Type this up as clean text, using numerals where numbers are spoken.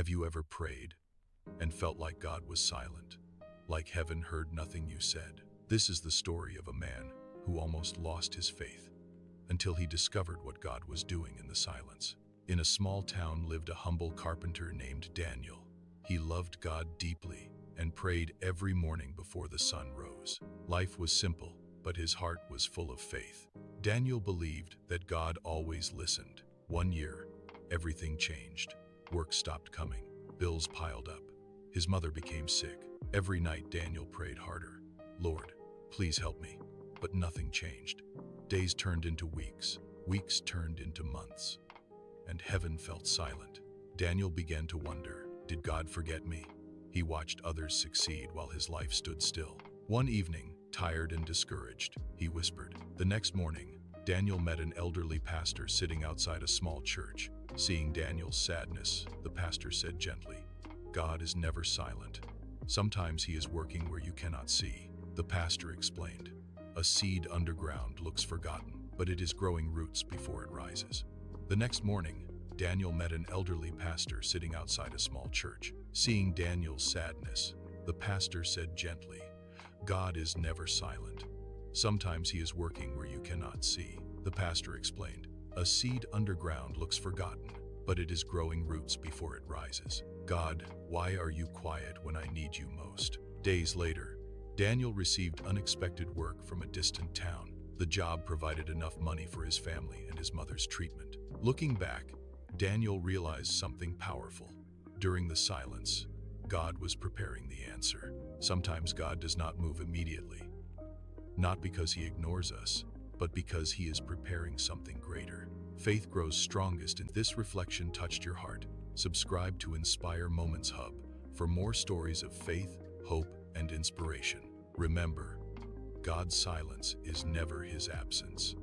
Have you ever prayed and felt like God was silent, like heaven heard nothing you said? This is the story of a man who almost lost his faith until he discovered what God was doing in the silence. In a small town lived a humble carpenter named Daniel. He loved God deeply and prayed every morning before the sun rose. Life was simple, but his heart was full of faith. Daniel believed that God always listened. One year, everything changed. Work stopped coming. Bills piled up. His mother became sick. Every night Daniel prayed harder. Lord, please help me. But nothing changed. Days turned into weeks. Weeks turned into months. And heaven felt silent. Daniel began to wonder, did God forget me? He watched others succeed while his life stood still. One evening, tired and discouraged, he whispered. The next morning, Daniel met an elderly pastor sitting outside a small church. Seeing Daniel's sadness, the pastor said gently, God is never silent. Sometimes he is working where you cannot see. The pastor explained, a seed underground looks forgotten, but it is growing roots before it rises. The next morning, Daniel met an elderly pastor sitting outside a small church. Seeing Daniel's sadness, the pastor said gently, God is never silent. Sometimes he is working where you cannot see. The pastor explained, a seed underground looks forgotten, but it is growing roots before it rises. God, why are you quiet when I need you most? Days later, Daniel received unexpected work from a distant town. The job provided enough money for his family and his mother's treatment. Looking back, Daniel realized something powerful. During the silence, God was preparing the answer. Sometimes God does not move immediately, not because he ignores us, but because he is preparing something greater. Faith grows strongest in this reflection touched your heart. Subscribe to Inspire Moments Hub for more stories of faith, hope, and inspiration. Remember, God's silence is never his absence.